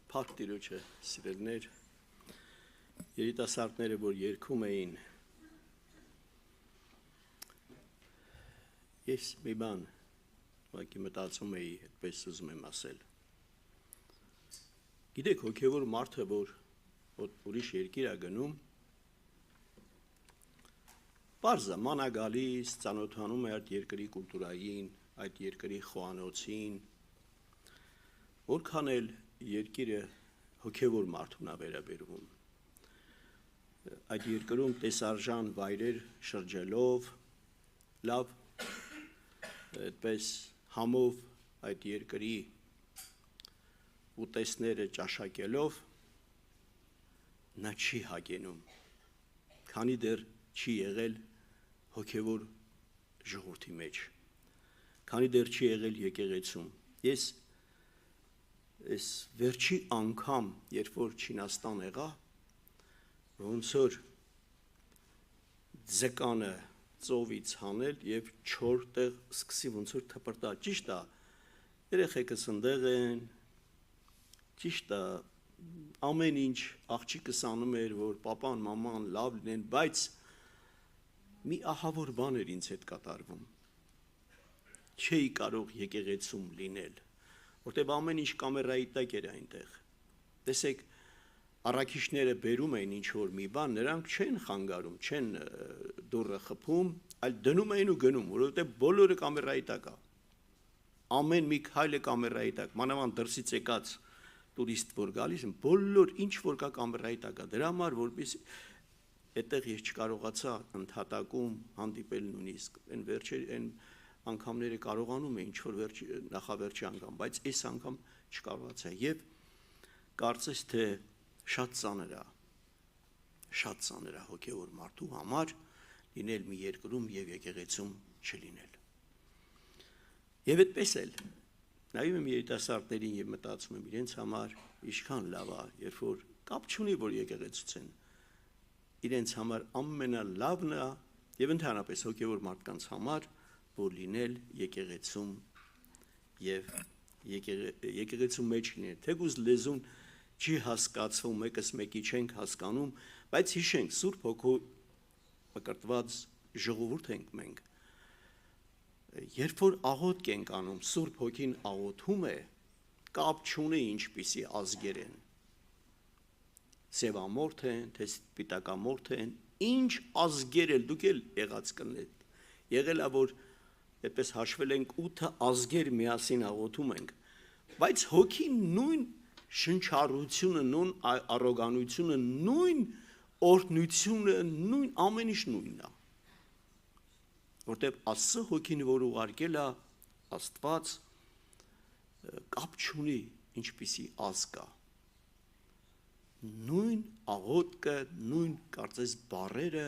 Փառք Տիրոջը, սիրելիներ, երիտասարդները, որ երգում էին, ես մի բան ուղղակի մտածում էի, այդպես ուզում եմ ասել։ Գիտեք, հոգևոր մարդը, որ ուրիշ երկիր է գնում, պարզ է, ման է գալիս, ծանոթանում է այդ երկրի կուլտուրային, այդ երկրի խոհանոցին, որքան էլ երկիրը հոգևոր մարդուն է վերաբերվում։ Այդ երկրում տեսարժան վայրեր շրջելով, լավ, այդպես համով այդ երկրի ուտեստները ճաշակելով, նա չի հագենում, քանի դեռ չի եղել հոգևոր ժողովրդի մեջ, քանի դեռ չի եղել եկեղեցում։ Ես այս վերջի անգամ, երբ որ Չինաստան եղա, ոնց որ ձկանը ծովից հանել եւ 4 տեղ սկսի ոնց որ թպրտալ, ճիշտ է, երեխեքս ընդեղ են, ճիշտ է, ամեն ինչ աղջիկս անում էր, որ պապան, մաման լավ լինեն, բայց մի ահավոր բան էր ինձ հետ կատարվում, չէի կարող եկեղեցում լինել, որտեղ ամեն ինչ կամերայի տակ էր այնտեղ, տեսեք, առաքիչները բերում էին ինչ-որ մի բան, նրանք չեն խանգարում, չեն դուռը խփում, այլ դնում էին ու գնում, որովհետև բոլորը կամերայի տակ է, ամեն մի քայլը կամերայի տակ, մանավանդ դրսից եկած տուրիստ, որ գալիս են, բոլոր ինչ որ կա կամերայի տակ է, դրա համար, որպեսզի այդտեղ ես չկարողացա ընդհատակում հանդիպել նույնիսկ, այն անգամները կարողանում է ինչ-որ նախավերջի անգամ, բայց այս անգամ չկարողացա և կարծես թե շատ ծանր է հոգևոր մարդու համար լինել մի երկրում և եկեղեցում չլինել։ Եվ այդպես էլ, նայում եմ երիտասարդներին և մտածում եմ իրենց համար ինչքան լավ է, երբ որ կապ չունի, որ եկեղեցուց են, իրենց համար ամենալավն է և ընդհանրապես հոգևոր մարդկանց համար, որ լինել եկեղեցում և եկեղեցում մեջ լինել, թեկուզ լեզուն չի հասկացվում, մեկս մեկի չենք հասկանում, բայց հիշենք, Սուրբ Հոգու մկրտված ժողովուրդ ենք մենք, երբ որ աղոթք ենք անում, Սուրբ Հոգին աղոթում է, կապ չունի ինչպիսի ազգեր են, սևամորթ են, թե սպիտակամորթ են, ինչ ազգեր էլ, դուք էլ եղած կնեք, եղել է, որ այդպես հաշվել ենք 8 ազգեր միասին աղոթում ենք, բայց հոգին նույն շնչառությունը, նույն առոգանությունը, նույն օրհնությունը, նույն ամեն ինչ նույնն է, որտեղ Աստծո հոգին, որ ուղարկել է Աստված, կապ չունի ինչպիսի ազգ է, նույն աղոթքը, նույն կարծես բառերը,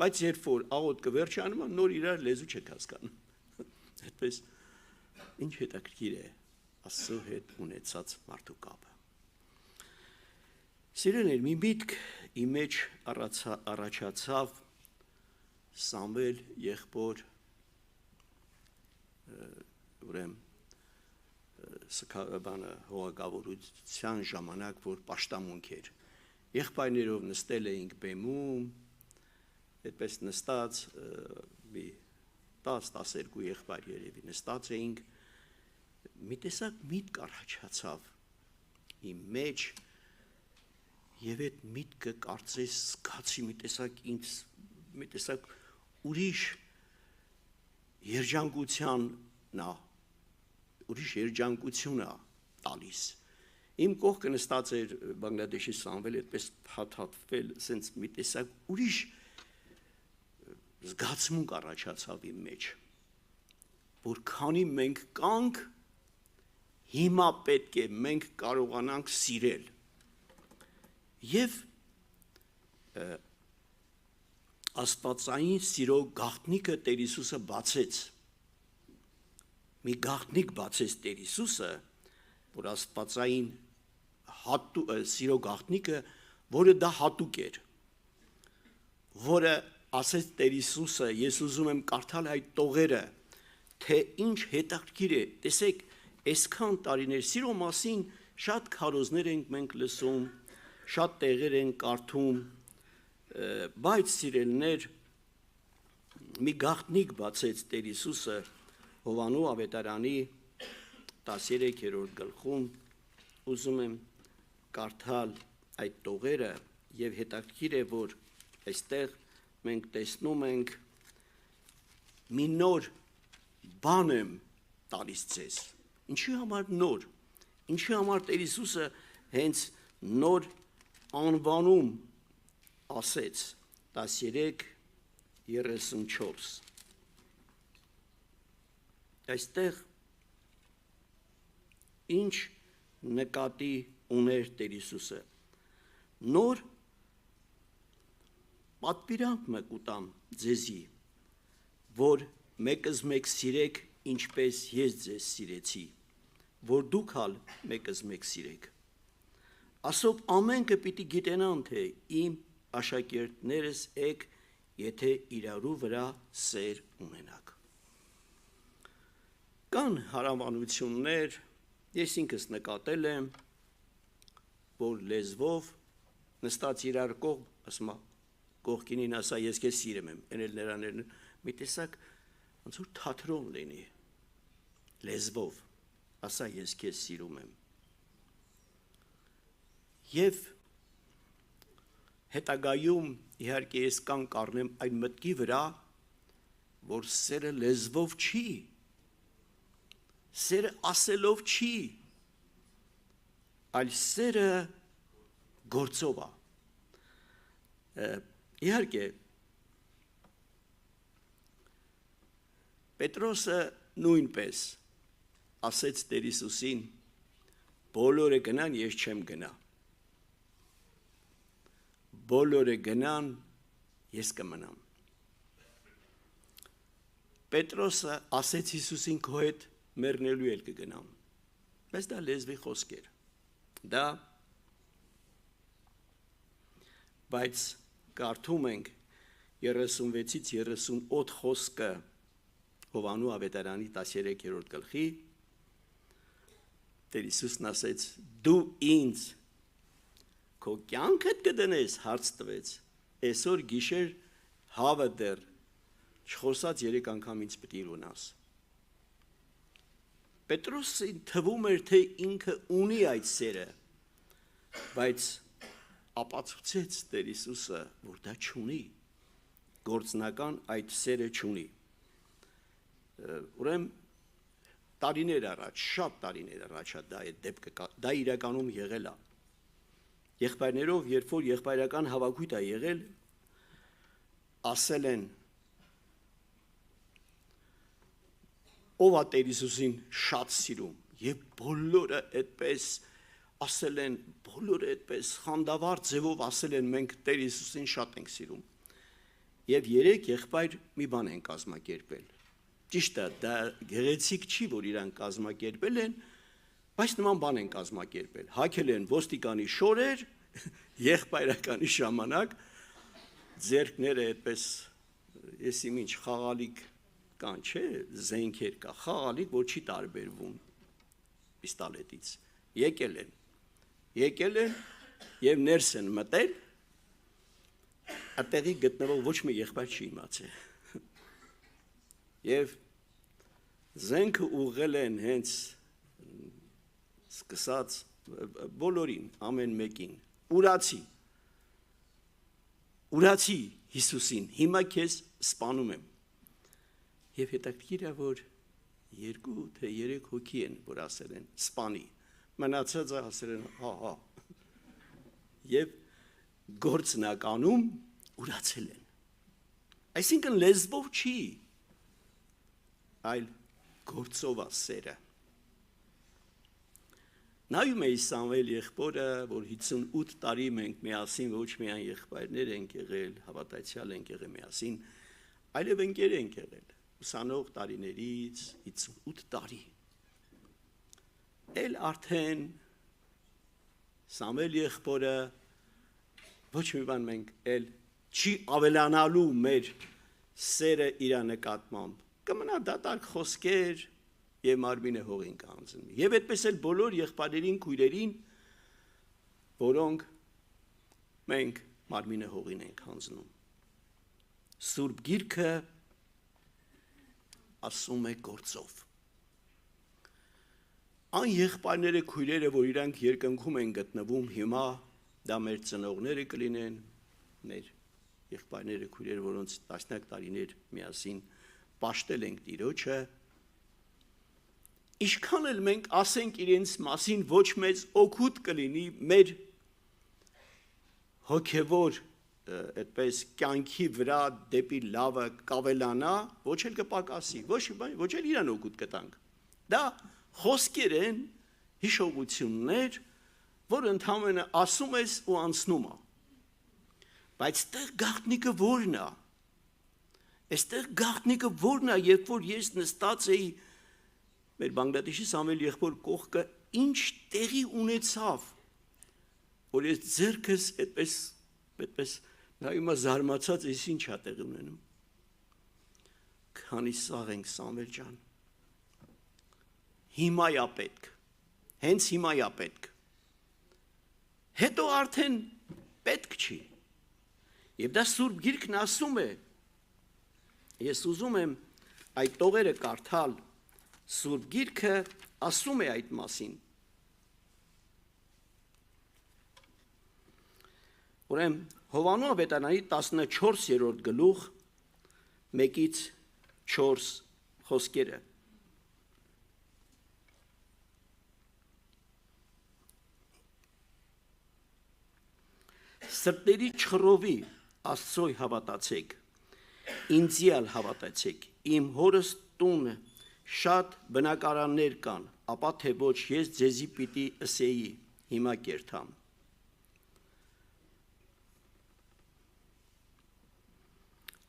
բայց երբ որ աղոթքը վերջանում է, նոր իրար լեզու չեք հասկանում, այդպես ինչ հետաքրքիր է Աստծո հետ ունեցած մարդու կապը։ Սիրելիներ, մի միտք իմ մեջ առաջացավ Սամվել եղբոր հողագավորության ժամանակ, որ պաշտամունք էր, եղբայրներով նստել էինք բեմում, այդպես նստած մի 10-12 եղբայր երևի նստած էինք, մի տեսակ միտք առաջացավ իմ մեջ և այդ միտքը կարծես զգացի մի տեսակ ուրիշ երջանկություն է տալիս։ Իմ կողքը նստած էր Բանգլադեշի Սամվել, այդպես փաթաթվել, սենց մի տեսակ ուրիշ զգացմունք առաջացավ իմ մեջ, որ քանի մենք կանք, հիմա պետք է մենք կարողանանք սիրել և աստվածային սիրո գաղտնիքը Տեր Հիսուսը բացեց, մի գաղտնիք բացեց Տեր Հիսուսը, որ աստվածային սիրո գաղտնիքը, որը դա հատուկ էր, որը ասեց Տեր Հիսուսը, ես ուզում եմ կարդալ այդ տողերը, թե ինչ հետաքրքիր է, տեսեք, այսքան տարիներ սիրո մասին շատ քարոզներ ենք մենք լսում, շատ տեղեր ենք կարդում, բայց սիրելիներ, մի գաղտնիք բացեց Տեր Հիսուսը Հովանու ավետարանի 13-րդ գլխում, ուզում եմ կարդալ այդ տողերը եւ հետաքրքիր է, որ այստեղ մենք տեսնում ենք մի նոր բան եմ տալիս ձեզ։ Ինչի համար նոր, ինչի համար Տեր Հիսուսը հենց նոր անվանում ասեց 13:34 այստեղ ինչ նկատի ուներ Տեր Հիսուսը նոր պատվիրանք մեկ ուտամ ձեզի որ մեկս մեկ սիրեք ինչպես ես ձեզ սիրեցի որ դուք հալ մեկս մեկ սիրեք ասոբ ամենքը պիտի գիտենան թե իմ աշակերտներս եք եթե իրարու վրա սեր ունենաք կան հարամանություններ ես ինքս նկատել եմ որ լեզվով նստած իրար կողմ ասում կողքինին ասա ես քեզ սիրում եմ էնել նրան մի տեսակ ոնց որ թատրոն լինի լեզվով ասա ես քեզ սիրում եմ եւ հետագայում իհարկե ես կան կառնեմ այն մտքի վրա որ սերը լեզվով չի սերը ասելով չի այլ սերը գործով է իհարկե Պետրոսը նույնպես ասեց Տեր Հիսուսին բոլորը գնան ես չեմ գնա բոլորը գնան ես կմնամ Պետրոսը ասեց Հիսուսին քո հետ մեռնելու էլ կգնամ բայց դա լեզվի խոսք էր դա բայց կարդում ենք 36-ից 38 խոսքը Հովանու ավետարանի 13-րդ գլխի Տեր Հիսուսն ասեց դու ինձ քո կյանքդ կդնես հարց տվեց այսօր գիշեր հավը դեռ չխոսած 3 անգամ ինձ պիտի լունաս Պետրոսին թվում էր թե ինքը ունի այդ սերը բայց ապացուցեց Տեր Հիսուսը որ դա չունի գործնական այդ սերը չունի ուրեմն տարիներ առաջ շատ տարիներ առաջ դա այդ դեպքը դա իրականում եղել է եղբայրներով երբ որ եղբայրական հավաքույթ է եղել ասել են ով է Տեր Հիսուսին շատ սիրում եւ բոլորը այդպես ասել են բոլորը այդպես խանդավառ ձևով ասել են մենք Տեր Հիսուսին շատ ենք սիրում եւ 3 եղբայր մի բան են կազմակերպել ճիշտ է դա գեղեցիկ չի որ իրանք կազմակերպել են բայց նման բան են կազմակերպել հագել են ոստիկանի շորեր եղբայրականի ժամանակ ձերքները այդպես եսի ինչ խաղալիք կան չէ զենքեր կա խաղալիք որ չի տարբերվում պիստոլետից եկել են եւ ներս են մտել այդտեղի գտնվող ոչ մի եղբայր չի իմացել եւ զենքը ուղղել են հենց սկսած բոլորին ամեն մեկին ուրացի Հիսուսին հիմա քեզ սպանում եմ եւ հետաքրքիր է որ 2 թե 3 հոգի են որ ասել են սպանի մնացածը ասել են հա եւ գործնականում ուրացել են այսինքն լեզվով չի այլ գործով է սերը նայում էի Սամվել եղբորը որ 58 տարի մենք միասին ոչ միայն եղբայրներ ենք եղել հավատացյալ ենք եղել միասին այլև ընկեր ենք եղել ուսանող տարիներից 58 տարի էլ արդեն Սամվել եղբորը ոչ մի բան մենք էլ չի ավելանալու մեր սերը իր նկատմամբ կմնա դատարկ խոսքեր եւ մարմինը հողին կհանձնվի։ Եվ այդպես էլ բոլոր եղբայրներին, քույրերին, որոնք մենք մարմինը հողին ենք հանձնում։ Սուրբ Գիրքը ասում է գործով։ Այն եղբայրները, քույրերը, որ իրանք երկնքում են գտնվում հիմա, դա մեր ծնողները կլինեն, մեր եղբայրները, քույրերը, որոնց տասնյակ տարիներ միասին պաշտել ենք Տիրոջը, ինչքան էլ մենք ասենք իրենց մասին ոչ մեծ օգուտ կլինի մեր հոգևոր այդպես կյանքի վրա դեպի լավը կավելանա, ոչ էլ կպակասի, ոչ էլ իրան օգուտ կտանք։ Դա խոսքեր են, հիշողություններ, որ ընդհանրապես ասում ես ու անցնում է։ Բայց այստեղ գաղտնիքը որն է։ Այստեղ գաղտնիքը որն է, երբ որ ես նստած էի մեր Բանգլադեշի Սամվել եղբոր կողքը, ինչ տեղի ունեցավ, որ ես ձեռքս այդպես նայում զարմացած ես ինչ է տեղի ունենում։ Քանի սաղ ենք Սամվել ջան։ Հիմա է պետք։ Հենց հիմա է պետք։ Հետո արդեն պետք չի։ Եվ դա Սուրբ Գիրքն ասում է։ Ես ուզում եմ այդ տողերը կարդալ։ Սուրբ Գիրքը ասում է այդ մասին։ Ուրեմն Հովանու ավետարանի 14-րդ գլուխ 1-ից 4 խոսքերը։ Սրտերի չխռովի Աստծոյ հավատացեք, ինձիալ հավատացեք, իմ հորս տունը շատ բնակարաններ կան, ապա թե ոչ ես ձեզի պիտի ըսեի, հիմա կերթամ։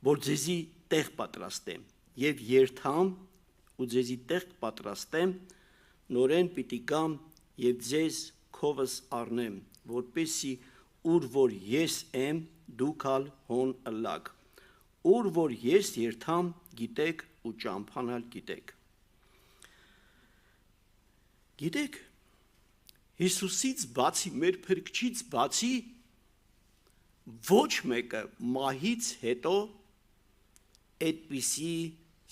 Որ ձեզի տեղ պատրաստեմ, եւ երթամ ու ձեզի տեղ պատրաստեմ, նորեն պիտի գամ եւ ձեզ քովս առնեմ, որպեսի ուր որ ես եմ, դուք ալ հոն ըլլակ, ուր որ ես երթամ, գիտեք ու ճամփանալ գիտեք։ Գիտեք, Հիսուսից բացի, մեր փրկչից բացի, ոչ մեկը մահից հետո այդպիսի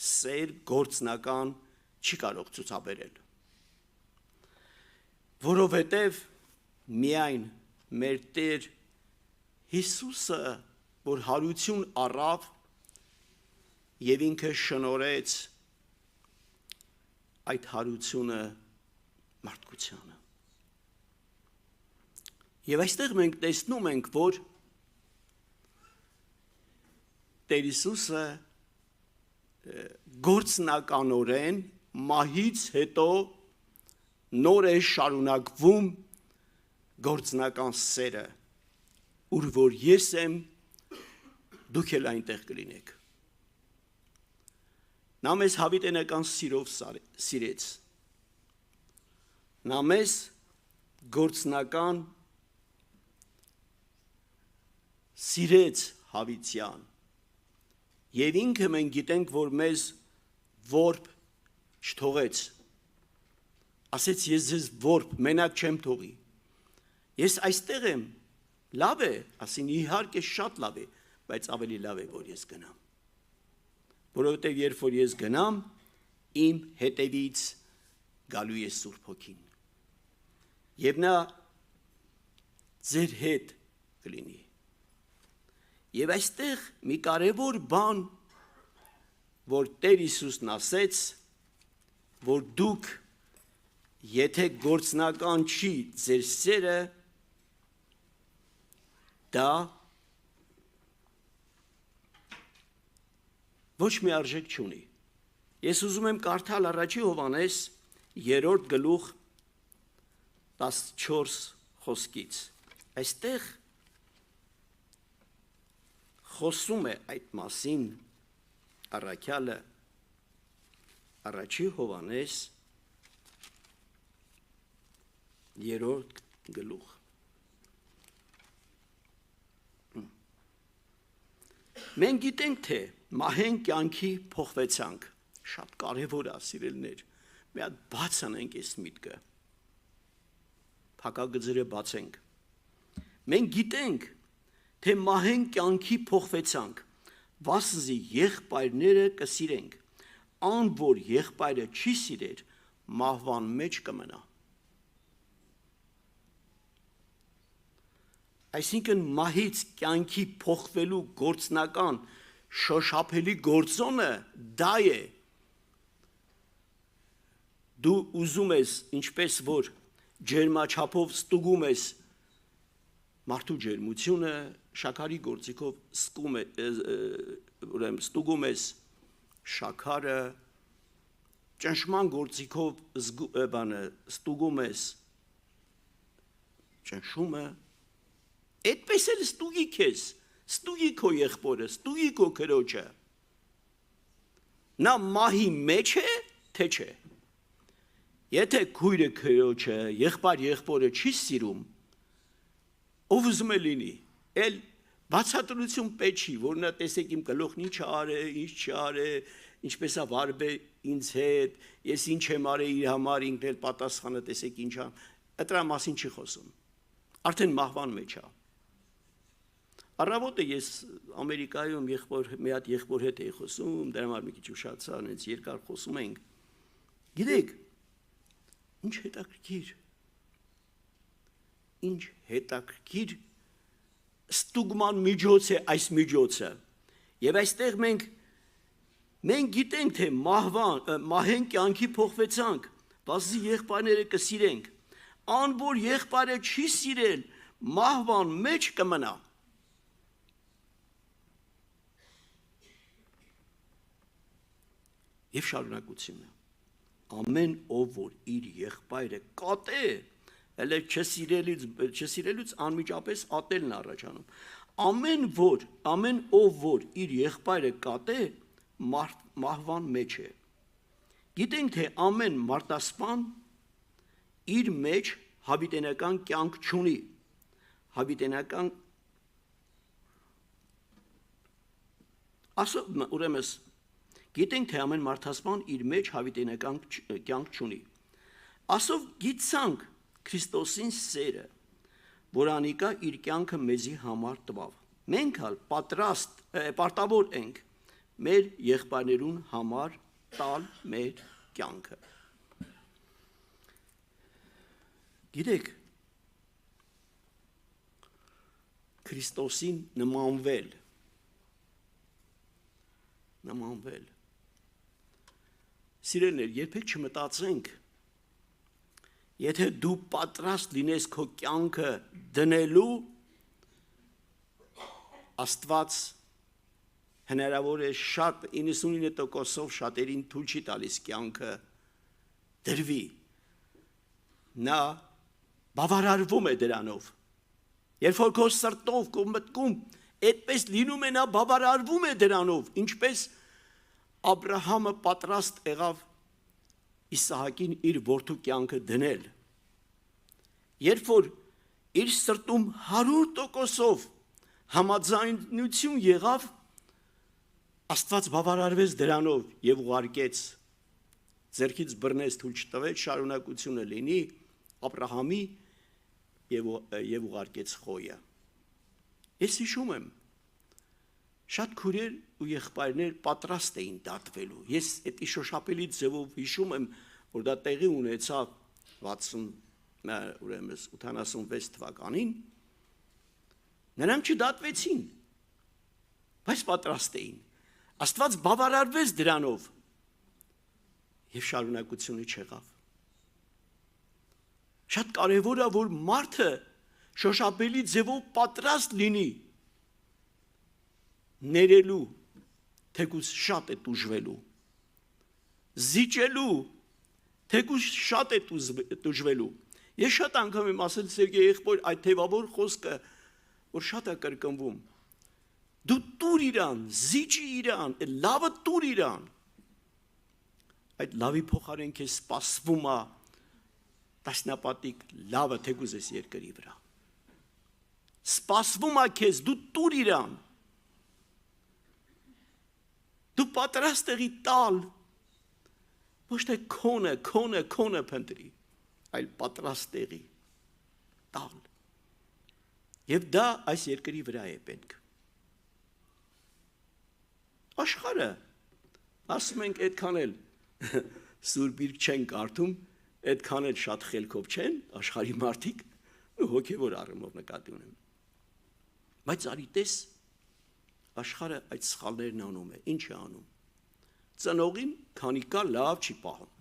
սեր գործնական չի կարող ցուցաբերել։ Որովհետև միայն մեր Տեր Հիսուսը, որ հարություն առավ եւ ինքը շնորհեց այդ հարությունը մարդկությանը։ Եվ այստեղ մենք տեսնում ենք, որ Տեր Հիսուսը գործնականորեն մահից հետո նոր է շարունակվում գործնական սերը, ուր որ ես եմ, դուք էլ այնտեղ կլինեք։ Նա մեզ հավիտենական սիրով սիրեց։ Նա մեզ գործնական սիրեց հավիտյան։ Եվ ինքը մենք գիտենք, որ մեզ որբ չթողեց։ Ասեց ես ձեզ որբ մենակ չեմ թողի։ Ես այստեղ եմ, լավ է, ասին իհարկե շատ լավ է, բայց ավելի լավ է, որ ես գնամ։ Որովհետև երբ որ ես գնամ, իմ հետևից գալու է Սուրբ Հոգին։ Եվ նա ձեր հետ կլինի։ Եվ այստեղ մի կարևոր բան, որ Տեր Հիսուսն ասեց, որ դուք, եթե գործնական չի ձեր սերը, դա ոչ մի արժեք չունի։ Ես ուզում եմ կարդալ առաջի Հովհաննես 3-րդ գլուխ 14 խոսքից։ Այստեղ խոսում է այդ մասին առաքյալը առաջի Հովհաննես 3-րդ գլուխ։ Մենք գիտենք, թե մահեն կյանքի փոխվեցանք, շատ կարևոր է սիրելիներ, մի հատ բաց անենք այս միտքը, փակագծերը բացենք, մենք գիտենք, թե մահեն կյանքի փոխվեցանք, վասզի եղբայրները կսիրենք, ան որ եղբայրը չի սիրեր, մահվան մեջ կմնա։ Այսինքն մահից կյանքի փոխվելու գործնական շոշափելի գործոնը դա է։ Դու ուզում ես, ինչպես որ ջերմաչափով ստուգում ես մարդու ջերմությունը, շաքարի գործիքով ստուգում ես շաքարը, ճնշման գործիքով ստուգում ես ճնշումը, այդպես էլ ստուգի քեզ, ստուգի քո եղբորը, ստուգի քո քրոջը։ Նա մահի մեջ է, թե չէ։ Եթե քույրը քրոջը, եղբայրը չի սիրում, ով ուզում է լինի, էլ բացատրություն պետք չի, որ նա տեսեք իմ գլուխն ինչ արե, ինչ չարե, ինչպես է վարվել ինձ հետ, ես ինչ եմ արել իր համար, ինքն էլ պատասխանը տեսեք ինչ ան, դրա մասին չի խոսում։ Արդեն մահվան մեջ է։ Առավոտը ես Ամերիկայում մի հատ եղբոր հետ էի խոսում, դրա համար մի քիչ ուշացա, այնց երկար խոսում ենք։ Գիտեք, ինչ հետաքրքիր ստուգման միջոց է այս միջոցը։ Եվ այստեղ մենք գիտենք, թե մահեն կյանքի փոխվեցանք, վասզի եղբայրները կսիրենք, ան որ եղբայրը չի սիրել, մահվան մեջ կմնա։ Եվ շարունակությունը, ամեն ով որ իր եղբայրը կատե, հələ չսիրելուց անմիջապես ատելն առաջանում, ամեն ով որ իր եղբայրը կատե, մահվան մեջ է։ Գիտենք, թե ամեն մարտասպան իր մեջ հավիտենական կյանք չունի, ուրեմն գիտենք, թե ամեն մարդասպան իր մեջ հավիտենական կյանք չունի։ Ասով գիտցանք Քրիստոսին սերը, որ անիկա իր կյանքը մեզի համար տվավ։ Մենք հալ պարտավոր ենք մեր եղբայրներուն համար տալ մեր կյանքը։ Գիտեք, Քրիստոսին նմանվել Սիրելիներ, երբեք չմտածենք, եթե դու պատրաստ լինես քո կյանքը դնելու, Աստված հնարավոր է շատ 99%-ով շատերին թույլ չի տալիս կյանքը դրվի։ Նա բավարարվում է դրանով։ Երբ որ քո սրտով, քո մտքում այդպես լինում է, նա բավարարվում է դրանով, ինչպես Աբրահամը պատրաստ եղավ Իսահակին իր որդու կյանքը դնել։ Երբ որ իր սրտում 100%-ով համաձայնություն եղավ, Աստված բավարարվեց դրանով եւ ուղարկեց, ձեռքից բռնեց, թույլ չտվեց, շարունակությունը լինի Աբրահամի եւ ուղարկեց խոյը։ Ես հիշում եմ, շատ քույրեր ու եղբայրներ պատրաստ էին դատվելու։ Ես այդ շոշափելի ձևով հիշում եմ, որ դա տեղի ունեցավ 86 թվականին, նրանք չդատվեցին, բայց պատրաստ էին։ Աստված բավարարվեց դրանով եւ շարունակությունը չեղավ։ Շատ կարևոր է, որ մարդը շոշափելի ձևով պատրաստ լինի ներելու, թեկուզ շատ է տուժվելու, զիջելու, թեկուզ շատ է տուժվելու։ Ես շատ անգամ եմ ասել Սերգեյ եղբոր այդ թևավոր խոսքը, որ շատ է կրկնվում։ Դու տուր իրան, զիջի իրան, լավը տուր իրան։ Այդ լավի փոխարեն քեզ սպասվում է տասնապատիկ լավը թեկուզ ես երկրի վրա։ Սպասվում է քեզ, դու տուր իրան։ Դու պատրաստ եղի տալ, ոչ թե քոնը փնտրի, այլ պատրաստ տեղի տալ։ Եվ դա այս երկրի վրա է պետք։ Աշխարհը, ասում ենք, այդքան էլ Սուրբ Գիրք չեն կարդում, այդքան էլ շատ խելքով չեն, աշխարհի մարդիկ, հոգևոր առումով նկատի ունեմ։ Բայց արի տես, աշխարհը այդ սխալներն անում է, ինչ է անում։ Ծնողին քանի կա լավ չի պահում։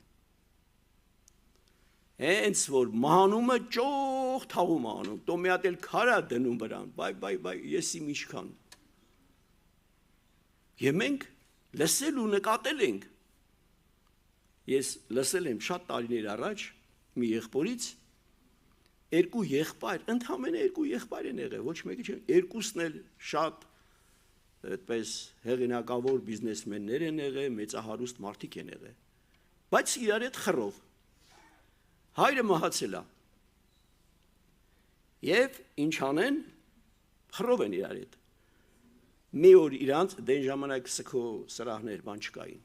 Հենց որ մանումը ճոխ թաղում անում, տո մի հատ էլ քարա դնում վրան, բայ, ես իմ ինչքան։ Եվ մենք լսել ու նկատել ենք։ Ես լսել եմ շատ տարիներ առաջ մի եղբորից, երկու եղբայր, ընդհանրապես երկու եղբայր են եղել, ոչ մեկը չէ, երկուսն էլ շատ այդպես հեղինակավոր բիզնեսմեններ են եղել, մեծահարուստ մարդիկ են եղել, բայց իրար հետ խռով։ Հայրը մահացել է։ Եվ ինչ անեն, խռով են իրար հետ։ Մի օր իրանց դեն ժամանակ սքո սրահներ բան չկային։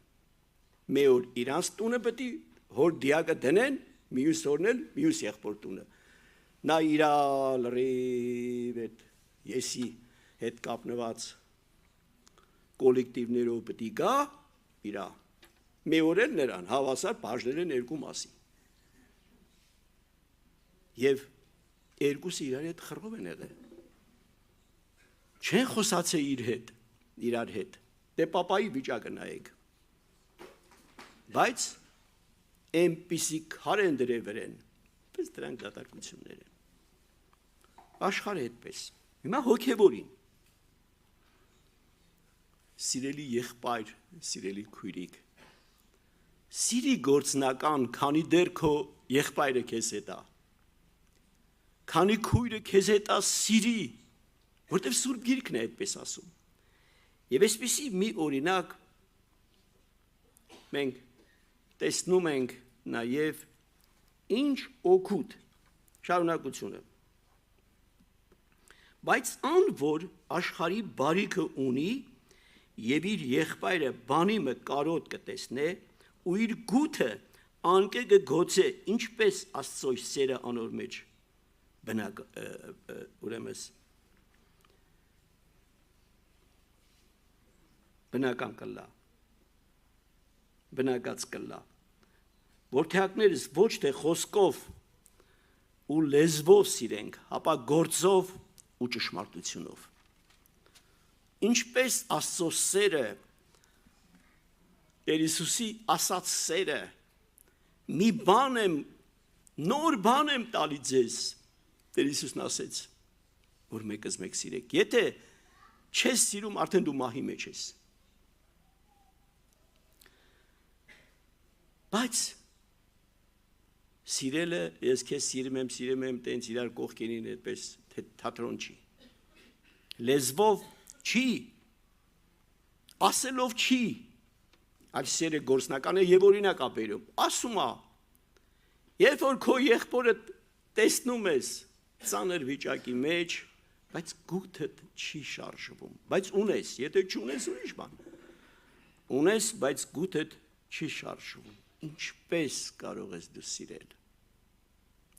Մի օր իրանց տունը պետք է հոր դիակը դնեն, մյուս օրն էլ մյուս եղբոր տունը։ Նա իրա լրիվ այդ եսի հետ կապնված կոլեկտիվներով պետք է գա իրա։ Մի օր էլ նրան հավասար բաժնել են երկու մասի։ Եվ երկուսը իրար հետ խռով են եղել։ Չեն խոսացել իրար հետ, դե պապայի վիճակը նայեք։ Բայց այնպիսի քար են դրել վրեն, պես դրանք դատարկություններ են։ Աշխարհը այդպես։ Հիմա հոգևորին։ Սիրելի եղբայր, սիրելի քույրիկ, սիրի գործնական, քանի դեռ քո եղբայրը քեզ հետ է, քանի քույրը քեզ հետ է սիրի, որտև Սուրբ Գիրքն է այդպես ասում։ Եվ այսպիսի մի օրինակ մենք տեսնում ենք նաև ինչ օգուտ շարունակությունը։ Բայց ան որ աշխարհի բարիքը ունի եւ իր եղբայրը բանի մը կարոտ կտեսնե ու իր գութը անկե կգոցե ինչպես Աստծո սերը անոր մեջ ուրեմն բնական կլա բնակած կլա որդեակներս ոչ թե խոսքով ու լեզվով սիրենք, հապա գործով ու ճշմարտությունով։ Ինչպես Աստծո սերը, Տեր Հիսուսի ասած սերը, մի բան եմ, նոր բան եմ տալի ձեզ, Տեր Հիսուսն ասեց, որ մեկս մեկ սիրեք, եթե չես սիրում, արդեն դու մահի մեջ ես։ Բայց սիրելը, ես քեզ սիրում եմ, տենց իրար կողքերին այդպես թատրոն չի։ Լեզվով չի, ասելով չի, այլ սերը գործնական է եւ օրինակ է բերում։ Ասում է, երբ որ քո եղբորը տեսնում ես ծանր վիճակի մեջ, բայց գութդ չի շարժվում, բայց ունես, եթե չունես ուրիշ բան։ Ունես, բայց գութդ չի շարժվում։ Ինչպես կարող ես դու սիրել։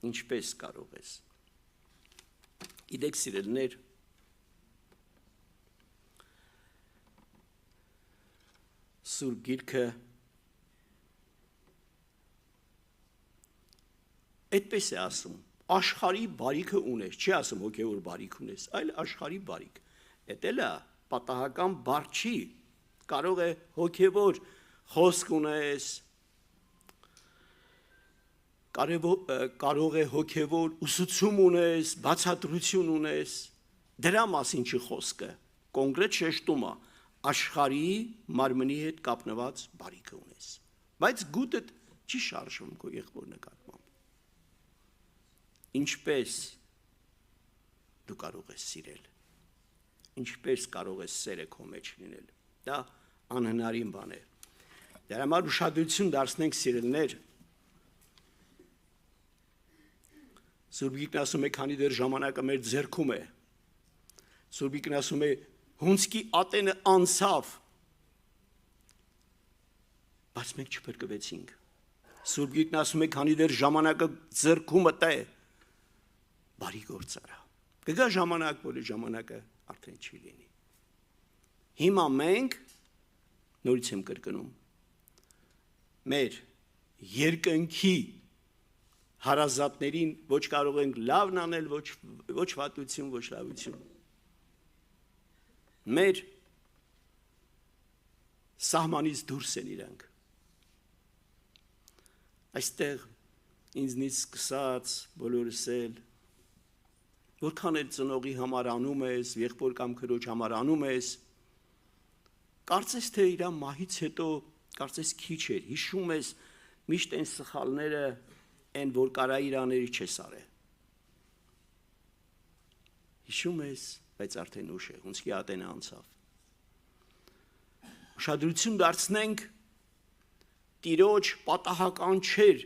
Ինչպես կարող ես։ Գիտեք սիրելիներ, Սուրբ Գիրքը այդպես է ասում, աշխարհի բարիքը ունես, չի ասում հոգևոր բարիք ունես, այլ աշխարհի բարիք։ Էդ էլ է պատահական բառ չի, կարող է հոգևոր խոսք ունես, կարող է հոգևոր ուսուցում ունես, բացատրություն ունես, դրա մասին չի խոսքը, կոնկրետ շեշտում է, աշխարհի մարմնի հետ կապնված բարիքը ունես, բայց գուտդ չի շարժվում քո եղբոր նկատմամբ։ Ինչպես դու կարող ես սիրել, ինչպես կարող ես սերը քո մեջ լինել, դա անհնարին բան է։ Դրա համար ուշադրություն դարձնենք սիրելիներ, Սուրբ Գիրքն ասում է, քանի դեռ ժամանակը մեր ձեռքում է, Սուրբ Գիրքն ասում է, հունցքի ատենը անցավ, բայց մենք չփրկվեցինք, Սուրբ Գիրքն ասում է, քանի դեռ ժամանակը ձեռքումդ է, բարի գործ արա։ Կգա ժամանակ, որ ժամանակը արդեն չի լինի։ Հիմա մենք, նորից եմ կրկնում, մեր երկնքի հարազատներին ոչ կարող ենք լավն անել, ոչ վատություն, ոչ լավություն։ Մեր սահմանից դուրս են իրանք։ Այստեղ ինձնից սկսած բոլորս էլ որքան էլ ծնողի համար անում ես, եղբոր կամ քրոջ համար անում ես, կարծես թե իր մահից հետո կարծես քիչ էր, հիշում ես միշտ այն սխալները, այն որ կարա իրաների չես արել։ Հիշում ես, բայց արդեն ուշ է, ոնց კი ատենը անցավ։ Ուշադրություն դարձնենք Տիրոջ պատահական չէր,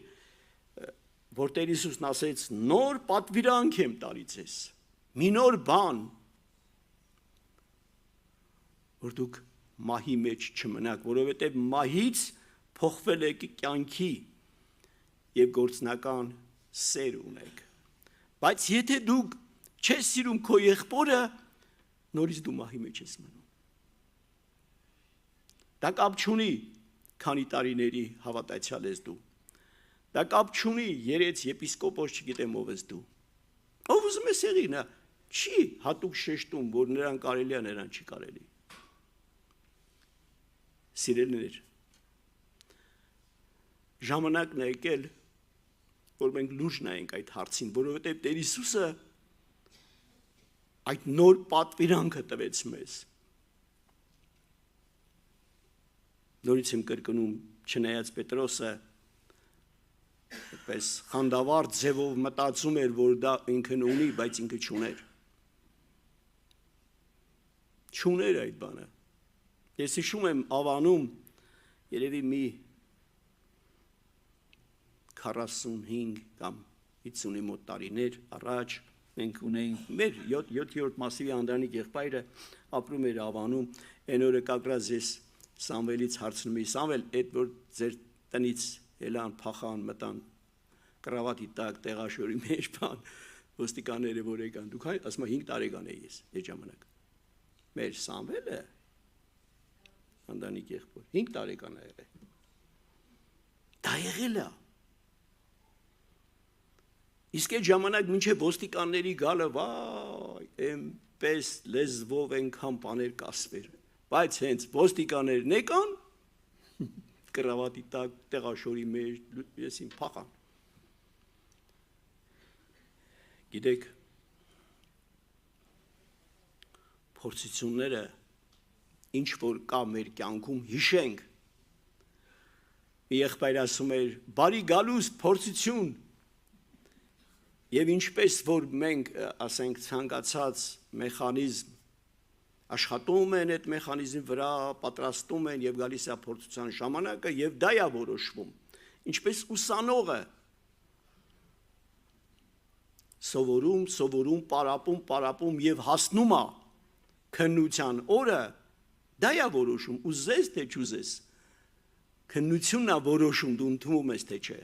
որ Տեր Հիսուսն ասեց նոր պատվիրանք եմ տալի ձեզ, մի նոր բան, որ դուք մահի մեջ չմնաք, որովհետև մահից փոխվել եք կյանքի եւ գործնական սեր ունեք։ Բայց եթե դուք չես սիրում քո եղբորը, նորից դու մահի մեջ ես մնում։ Դա կապ չունի, քանի տարիների հավատացյալ ես դու։ Դա կապ չունի, երեց եպիսկոպոս չգիտեմ ով ես դու։ Ով ուզում է սեղի, նա չի հատուկ շեշտում, որ նրան կարելի է, նրան չի կարելի։ Սիրելիներ, ժամանակն է եկել, որ մենք լուրջ նայենք այդ հարցին, որովհետև Տեր Հիսուսը այդ նոր պատվիրանքը տվեց մեզ։ Նորից եմ կրկնում, չնայած Պետրոսը այդպես խանդավառ ձևով մտածում էր, որ դա ինքն ունի, բայց ինքը չուներ։ Չուներ այդ բանը։ Ես հիշում եմ Ավանում, երևի մի 45 կամ 50-ի մոտ տարիներ առաջ մենք ունեինք մեր 7-րդ մասիվի Անդրանիկ եղբայրը ապրում էր Ավանում, այն օրը կակրած ես Սամվելից հարցնում էի, Սամվել, այդ որ ձեր տնից ելան, փախան, մտան, կրավատի տակ, տեղաշորի մեջ բան, ոստիկանները որ եկան, դուք ասում եմ 5 տարեկան էի ես, այդ ժամանակ։ Մեր Սամվելը Անդրանիկ եղբոր 5 տարեկան է եղել։ Դա եղել է։ Իսկ այդ ժամանակ մինչև ոստիկանների գալը, վայ, այնպես լեզվով այնքան բաներ կասվեր, բայց հենց ոստիկաններն եկան, կրավատի տակ, տեղաշորի մեջ, եսին փախան։ Գիտեք, փորձությունները ինչ որ կա մեր կյանքում հիշենք։ Մի եղբայր ասում էր, բարի գալուստ փորձություն, եւ ինչպես որ մենք, ասենք, ցանկացած մեխանիզմ աշխատում են այդ մեխանիզմի վրա, պատրաստում են եւ գալիս է փորձության ժամանակը եւ դա է որոշվում։ Ինչպես ուսանողը սովորում, պարապում եւ հասնում է քննության օրը, դա է որոշում, ուզես թե չուզես։ Քննությունն է որոշում, դու ընդունում ես թե չէ։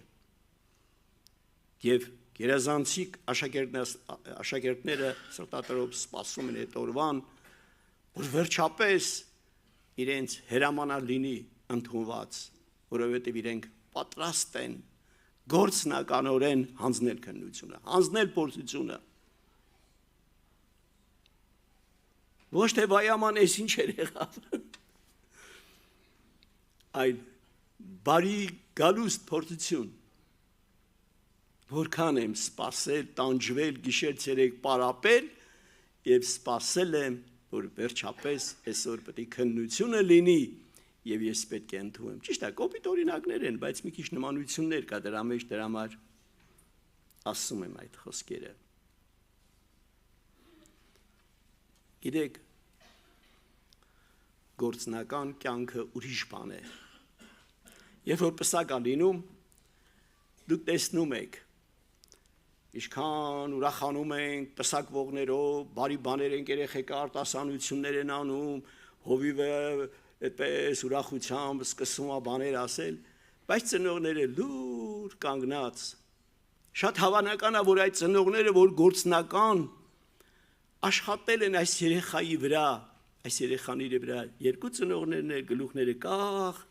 Եվ գերազանցիկ աշակերտները սրտատրով սպասում են այդ օրվան, որ վերջապես իրենց հրամանալ լինի ընդունված, որովհետև իրենք պատրաստ են գործնականորեն հանձնել քննությունը, հանձնել փորձությունը։ Ոչ թե վայաման էս ինչ էր եղավ, այլ բարի գալուստ փորձություն, որքան եմ սպասել, տանջվել, գիշեր ցերեկ պարապել եւ սպասել եմ, որ վերջապես այսօր պետք է քննությունը լինի եւ ես պետք է ընդունեմ։ Ճիշտ է, կոպիտ օրինակներ են, բայց մի քիչ նմանություններ կա դրա մեջ, դրա համար ասում եմ այդ խոսքերը։ Գիտեք, գործնական կյանքը ուրիշ բան է։ Երբ որ պսակ է լինում, դուք տեսնում եք, ինչքան ուրախանում ենք պսակվողներով, բարի բաներ ենք երեխեքը արտասանություններ են անում, հովիվը այդպես ուրախությամբ սկսում է բաներ ասել, Բայց ծնողները լուր կանգնած, շատ հավանական է, որ այդ ծնողները, որ գործնական աշխատել են այս երեխայի վրա, այս երեխաների վրա, երկու ծնողներն են գլուխները կախ,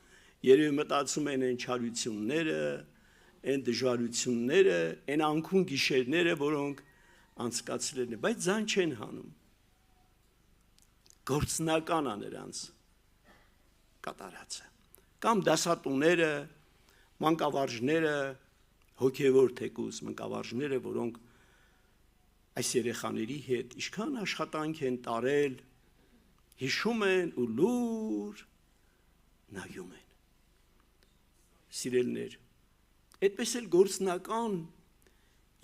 երևի մտածում են այն չարությունները, այն դժվարությունները, այն անքուն գիշերները, որոնք անցկացրել են, բայց ձայն չեն հանում։ Գործնական է նրանց կատարածը։ Կամ դասատուները, մանկավարժները, հոգևոր թեկուզ մանկավարժները, որոնք այս երեխաների հետ ինչքան աշխատանք են տարել, հիշում են ու լուր նայում են։ Սիրելիներ, այդպես էլ գործնական,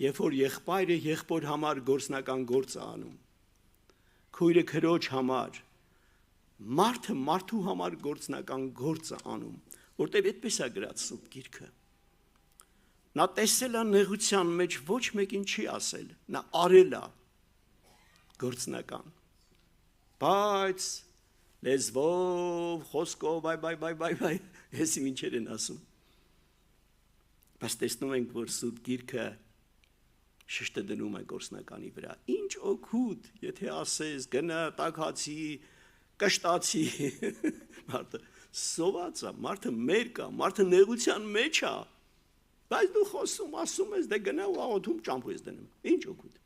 երբ որ եղբայրը եղբոր համար գործնական գործ է անում, քույրը քրոջ համար, մարդը մարդու համար գործնական գործ է անում, որտեղ այդպես է գրած Սուրբ Գիրքը։ Նա տեսել է նեղության մեջ, ոչ մեկին չի ասել, նա արել է գործնական, բայց լեզվով, խոսքով, բայ, հեսի մինչեր են ասում, բայց տեսնում ենք, որ Սուրբ Գիրքը շիշտը դնում է գործնականի վրա, ինչ օգուտ, եթե ասես, գնա, տաքացի, կշտացի, մարդը սոված է, մարդը մերկ է, մարդը նեղության մեջ է, բայց դու խոսում, ասում ես, դե գնա ու աղոթում ճամփու ես դնում, ինչ օգուտ։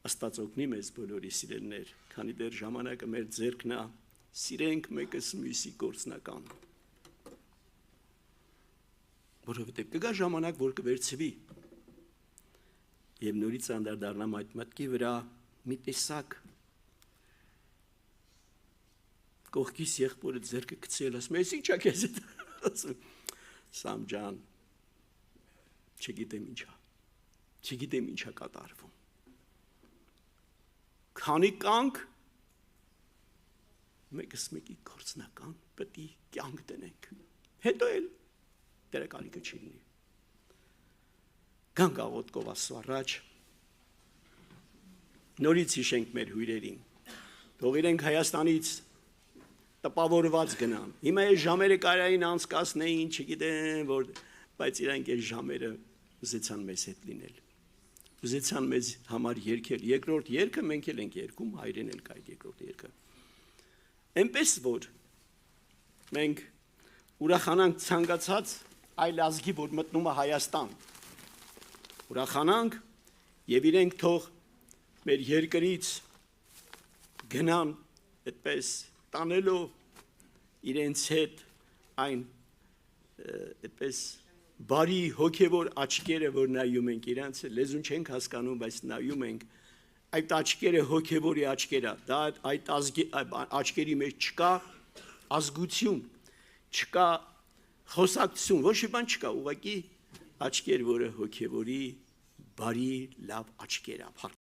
Աստված օգնի մեզ բոլորի սիրելիներ, քանի դեռ ժամանակը մեր ձեռքն է, սիրենք մեկս մյուսի գործնական։ Որովհետև կգա ժամանակ, որ կվերցվի, եւ նորից անդրադառնամ այդ մտքի վրա մի տեսակ կողքից եղբորը ձեռքը գցել, ասում ես ի՞նչ է քեզ ասում, Սամ ջան, չգիտեմ ինչա կատարվում։ Քանի կանք մեկս մեկի գործնական պետք է կյանք դնենք։ Հետո էլ դրա կարիքը չի լինի։ Գանք աղոթքով Աստծո առաջ, նորից հիշենք մեր հյուրերին, թող իրենք Հայաստանից տպավորված գնան։ Հիմա այս ժամերը կարային անցկացնեին, չգիտեմ որ, բայց իրանք այս ժամերը ուզեցան մեզ հետ լինել։ Ուզեցան մեզ համար երգել։ Երկրորդ երգը մենք էլ ենք երգում, հայրեն էլ կա այդ երկրորդ երգը։ Այնպես որ մենք ուրախանանք ցանկացած այլ ազգի, որ մտնում է Հայաստան։ Ուրախանանք եւ իրենք թող մեր երկրից գնան այդպես տանելով իրենց հետ այն այդպես բարի հոգևոր աչքերը, որ նայում ենք իրանց, լեզուն չենք հասկանում, բայց նայում ենք, այդ աչքերը հոգևորի աչքեր է, դա այդ աչքերի մեջ չկա ազգություն, չկա խոսակցություն, ոչ մի բան չկա, ուղղակի աչքեր, որը հոգևորի բարի լավ աչքեր է։